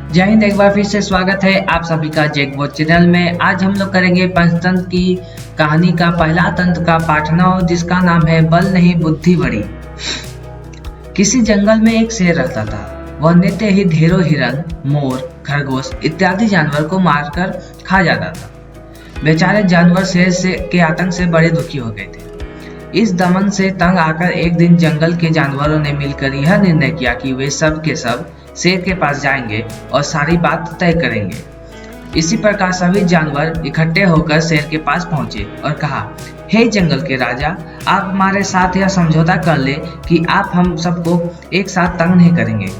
जय हिंद। एक बार फिर से स्वागत है आप सभी का जैकबॉट चैनल में। आज हम लोग करेंगे पंचतंत्र की कहानी का पहला तंत्र का पाठ 9, जिसका नाम है बल नहीं बुद्धि बड़ी। किसी जंगल में एक शेर रहता था। वह नित्य ही ढेरों हिरन, मोर, खरगोश इत्यादि जानवर को मारकर खा जाता था। बेचारे जानवर शेर के आतंक से बड़े दुखी हो गए थे। इस दमन से तंग आकर एक दिन जंगल के जानवरों ने मिलकर यह निर्णय किया कि वे सब के सब शेर के पास जाएंगे और सारी बात तय करेंगे। इसी प्रकार सभी जानवर इकट्ठे होकर शेर के पास पहुंचे और कहा, हे जंगल के राजा, आप हमारे साथ यह समझौता कर ले कि आप हम सबको एक साथ तंग नहीं करेंगे।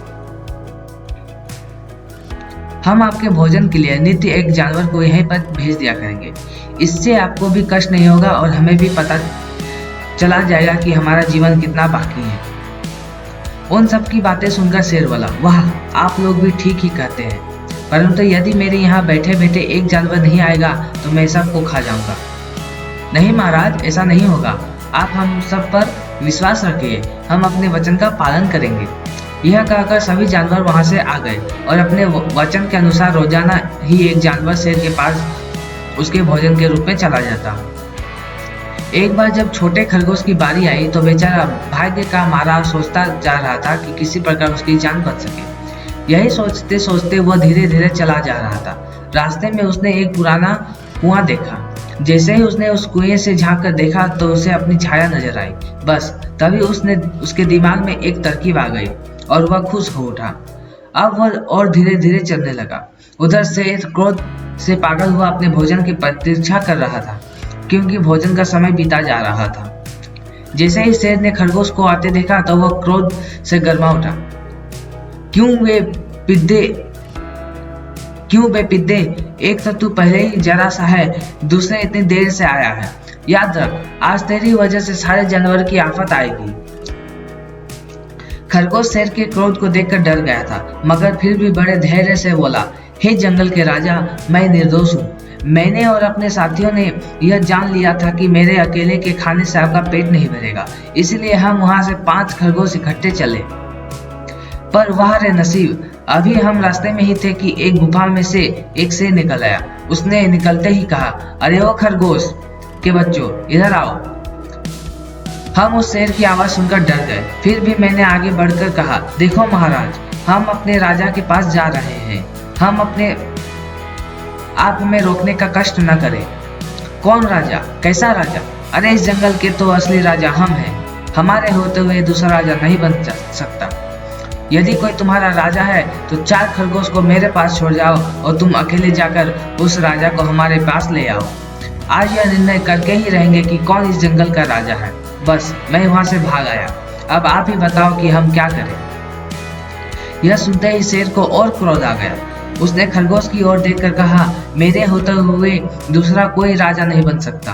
हम आपके भोजन के लिए नित्य एक जानवर को यहीं पर भेज दिया करेंगे। इससे आपको भी कष्ट नहीं होगा और हमें भी पता चला जाएगा कि हमारा जीवन कितना बाकी है। उन सब की बातें सुनकर शेर बोला, वाह, आप लोग भी ठीक ही कहते हैं, परंतु यदि मेरे यहाँ बैठे बैठे एक जानवर नहीं आएगा तो मैं सबको खा जाऊंगा। नहीं महाराज, ऐसा नहीं होगा। आप हम सब पर विश्वास रखिए, हम अपने वचन का पालन करेंगे। यह कहकर सभी जानवर वहां से आ गए और अपने वचन के अनुसार रोजाना ही एक जानवर शेर के पास उसके भोजन के रूप में चला जाता। एक बार जब छोटे खरगोश की बारी आई तो बेचारा भाग्य का मारा सोचता जा रहा था कि किसी प्रकार उसकी जान बच सके। यही सोचते सोचते वह धीरे धीरे चला जा रहा था। रास्ते में उसने एक पुराना कुआं देखा। जैसे ही उसने उस कुएं से झांक कर देखा तो उसे अपनी छाया नजर आई। बस तभी उसके दिमाग में एक तरकीब आ गई और वह खुश हो उठा। अब वह और धीरे धीरे चलने लगा। उधर शेर क्रोध से पागल हुआ अपने भोजन की प्रतीक्षा कर रहा था, क्योंकि भोजन का समय बीता जा रहा था। जैसे ही शेर ने खरगोश को आते देखा तो वह क्रोध से गर्मा उठा। क्यों बे पिद्दे, एक तो तू पहले ही जरा सा है, दूसरे इतनी देर से आया है। याद रख, आज तेरी वजह से सारे जानवर की आफत आएगी। खरगोश शेर के क्रोध को देखकर डर गया था, मगर फिर भी बड़े धैर्य से बोला, हे जंगल के राजा, मैं निर्दोष हूँ। मैंने और अपने साथियों ने यह जान लिया था कि मेरे अकेले के खाने से आपका पेट नहीं भरेगा, इसलिए हम वहां से 5 खरगोश इकट्ठे चले। पर वाह रे नसीब, अभी हम रास्ते में ही थे कि एक गुफा में से एक शेर निकल आया। उसने निकलते ही कहा, अरे ओ खरगोश के बच्चों, इधर आओ। हम उस शेर की आवाज सुनकर डर गए। फिर भी मैंने आगे बढ़कर कहा, देखो महाराज, हम अपने राजा के पास जा रहे हैं। आप हमें रोकने का कष्ट न करें। कौन राजा? कैसा राजा? अरे इस जंगल के तो असली राजा हम हैं। हमारे होते हुए दूसरा राजा नहीं बन सकता। यदि कोई तुम्हारा राजा है तो 4 खरगोश को मेरे पास छोड़ जाओ और तुम अकेले जाकर उस राजा को हमारे पास ले आओ। आज यह निर्णय करके ही रहेंगे कि कौन इस जंगल का राजा है। बस मैं वहां से भाग आया। अब आप ही बताओ कि हम क्या करें। यह सुनते ही शेर को और क्रोध आ गया। उसने खरगोश की ओर देखकर कहा, मेरे होते हुए दूसरा कोई राजा नहीं बन सकता।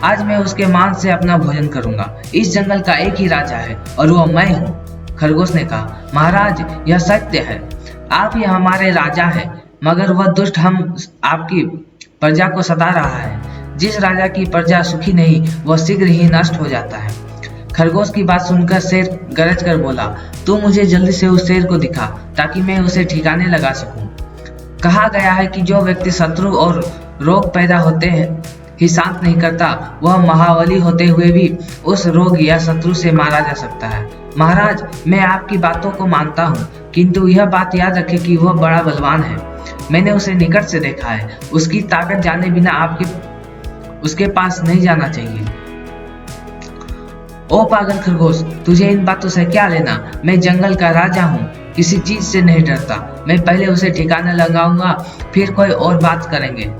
आज मैं उसके मांस से अपना भोजन करूंगा। इस जंगल का एक ही राजा है और वो मैं हूँ। खरगोश ने कहा, महाराज, यह सत्य है, आप ही हमारे राजा हैं, मगर वह दुष्ट हम आपकी प्रजा को सता रहा है। जिस राजा की प्रजा सुखी नहीं, वह शीघ्र ही नष्ट हो जाता है। खरगोश की बात सुनकर शेर गरज कर बोला, तू मुझे जल्दी से उस शेर को दिखा ताकि मैं उसे ठिकाने लगा सकूं। कहा गया है कि जो व्यक्ति शत्रु और रोग पैदा होते हैं ही शांत नहीं करता, वह महाबली होते हुए भी उस रोग या शत्रु से मारा जा सकता है। महाराज, मैं आपकी बातों को मानता हूँ, किंतु यह बात याद रखें कि वह बड़ा बलवान है। मैंने उसे निकट से देखा है। उसकी ताकत जाने बिना उसके पास नहीं जाना चाहिए। ओ पागल खरगोश, तुझे इन बातों से क्या लेना? मैं जंगल का राजा हूँ, किसी चीज से नहीं डरता। मैं पहले उसे ठिकाने लगाऊंगा, फिर कोई और बात करेंगे,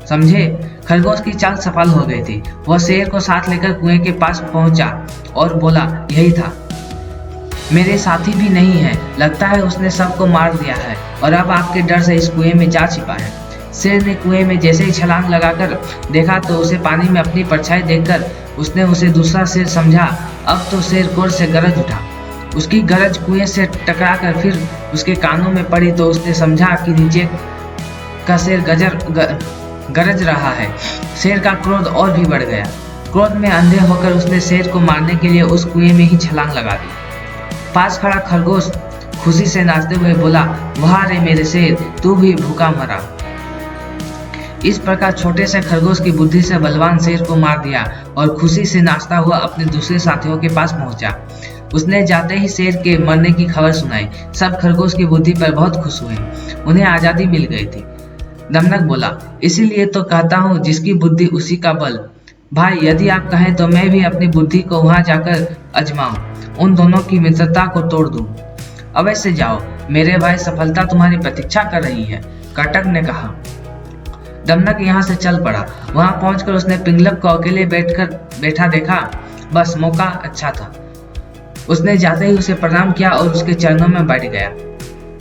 समझे? खरगोश की चाल सफल हो गई थी। वह शेर को साथ लेकर कुएं के पास पहुंचा और बोला, यही था, मेरे साथी भी नहीं है। लगता है उसने सबको मार दिया है और अब आपके डर से इस कुएं में जा छिपा है। शेर ने कुएं में जैसे ही छलांग लगाकर देखा तो उसे पानी में अपनी परछाई देखकर उसने उसे दूसरा शेर समझा। अब तो शेर क्रोध से गरज उठा। उसकी गरज कुएं से टकराकर फिर उसके कानों में पड़ी तो उसने समझा कि नीचे का शेर गरज रहा है। शेर का क्रोध और भी बढ़ गया। क्रोध में अंधे होकर उसने शेर को मारने के लिए उस कुएं में ही छलांग लगा दी। पास खड़ा खरगोश खुशी से नाचते हुए बोला, वाह रे मेरे शेर, तू भी भूखा मरा। इस प्रकार छोटे से खरगोश की बुद्धि से बलवान शेर को मार दिया और खुशी से नाचता हुआ अपने दूसरे साथियों के पास पहुंचा। उसने जाते ही शेर के मरने की खबर सुनाई। सब खरगोश की बुद्धि पर बहुत खुश हुए, उन्हें आजादी मिल गई थी। दमनक बोला, इसीलिए तो कहता हूँ, जिसकी बुद्धि उसी का बल। भाई, यदि आप कहें तो मैं भी अपनी बुद्धि को वहां जाकर आजमाऊं, उन दोनों की मित्रता को तोड़ दूं। अवश्य जाओ मेरे भाई, सफलता तुम्हारी प्रतीक्षा कर रही है, कटक ने कहा। दमनक यहाँ से चल पड़ा। वहां पहुंचकर उसने पिंगलक को अकेले बैठा देखा। बस मौका अच्छा था। उसने जाते ही उसे प्रणाम किया और उसके चरणों में बैठ गया।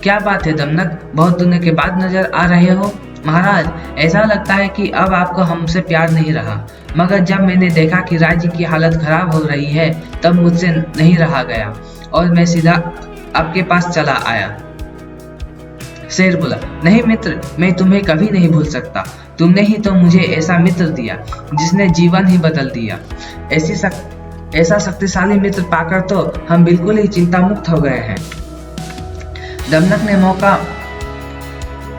क्या बात है दमनक, बहुत दिनों के बाद नजर आ रहे हो। महाराज, ऐसा लगता है कि अब आपको हमसे प्यार नहीं रहा, मगर जब मैंने देखा कि राज्य की हालत खराब हो रही है तब मुझसे नहीं रहा गया और मैं सीधा आपके पास चला आया। शेर बोला, नहीं मित्र, मैं तुम्हें कभी नहीं भूल सकता। तुमने ही तो मुझे ऐसा मित्र दिया जिसने जीवन ही बदल दिया। ऐसा शक्तिशाली मित्र पाकर तो हम बिल्कुल ही चिंता मुक्त हो गए हैं। दमनक ने मौका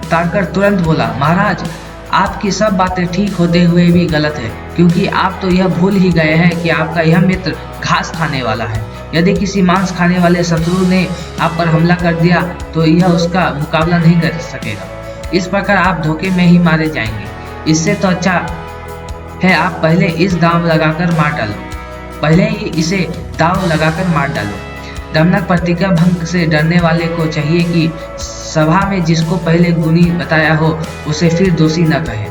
ताककर तुरंत बोला, महाराज, आपकी सब बातें ठीक होते हुए भी गलत है, क्योंकि आप तो यह भूल ही गए हैं कि आपका यह मित्र घास खाने वाला है। यदि किसी मांस खाने वाले शत्रु ने आप पर हमला कर दिया तो यह उसका मुकाबला नहीं कर सकेगा। इस प्रकार आप धोखे में ही मारे जाएंगे। इससे तो अच्छा है आप पहले इस दांव लगाकर मार डालो, पहले ही इसे दांव लगाकर मार डालो। दमनक प्रतिज्ञा भंग से डरने वाले को चाहिए कि सभा में जिसको पहले गुनी बताया हो उसे फिर दोषी न कहे।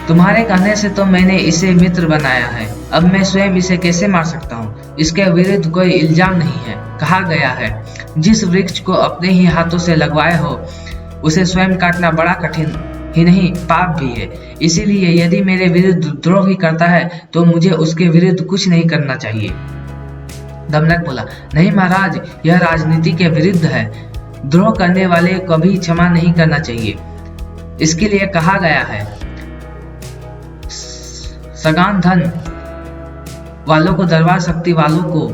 तुम्हारे कहने से तो मैंने इसे मित्र बनाया है, अब मैं स्वयं इसे कैसे मार सकता हूँ। इसके विरुद्ध कोई इल्जाम नहीं है। कहा गया है, जिस वृक्ष को अपने ही हाथों से लगवाए हो उसे स्वयं काटना बड़ा कठिन ही नहीं, पाप भी है। इसीलिए यदि मेरे विरुद्ध द्रोह भी करता है तो मुझे उसके विरुद्ध कुछ नहीं करना चाहिए। दमनक बोला, नहीं महाराज, यह राजनीति के विरुद्ध है। द्रोह करने वाले को भी क्षमा नहीं करना चाहिए। इसके लिए कहा गया है, सगान धन वालों को, दरबार शक्ति वालों को,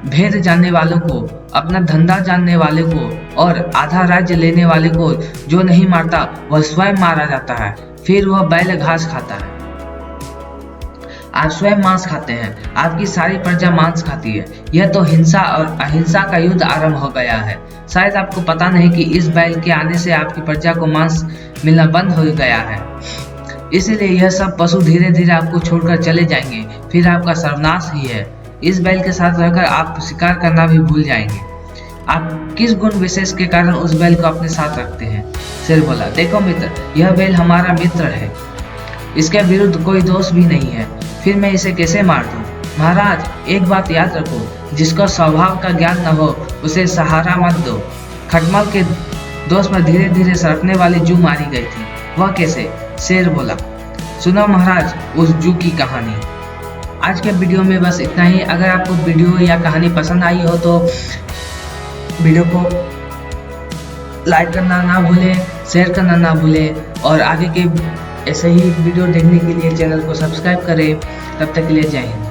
भेद जानने वालों को, अपना धंधा जानने वाले को और आधा राज्य लेने वाले को जो नहीं मारता वह स्वयं मारा जाता है, फिर वह बैल घास खाता है। आप स्वयं मांस खाते हैं, आपकी सारी प्रजा मांस खाती है। यह तो हिंसा और अहिंसा का युद्ध आरंभ हो गया है। शायद आपको पता नहीं कि इस बैल के आने से आपकी प्रजा को मांस मिलना बंद हो गया है। इसलिए यह सब पशु धीरे धीरे आपको छोड़कर चले जाएंगे, फिर आपका सर्वनाश ही है। इस बैल के साथ रहकर आप शिकार करना भी भूल जाएंगे। आप किस गुण विशेष के कारण उस बैल को अपने साथ रखते हैं। शेर बोला, देखो मित्र, यह बैल हमारा मित्र है, इसके विरुद्ध कोई दोष भी नहीं है, फिर मैं इसे कैसे मार दूं। महाराज, एक बात याद रखो, जिसको स्वभाव का ज्ञान न हो उसे सहारा मत दो। खटमल के दोष में धीरे धीरे सरकने वाली जू मारी गई थी, वह कैसे। शेर बोला, सुनो महाराज उस जू की कहानी। आज के वीडियो में बस इतना ही। अगर आपको वीडियो या कहानी पसंद आई हो तो वीडियो को लाइक करना ना भूलें, शेयर करना ना भूलें और आगे के ऐसे ही वीडियो देखने के लिए चैनल को सब्सक्राइब करें। तब तक के लिए जय हिंद।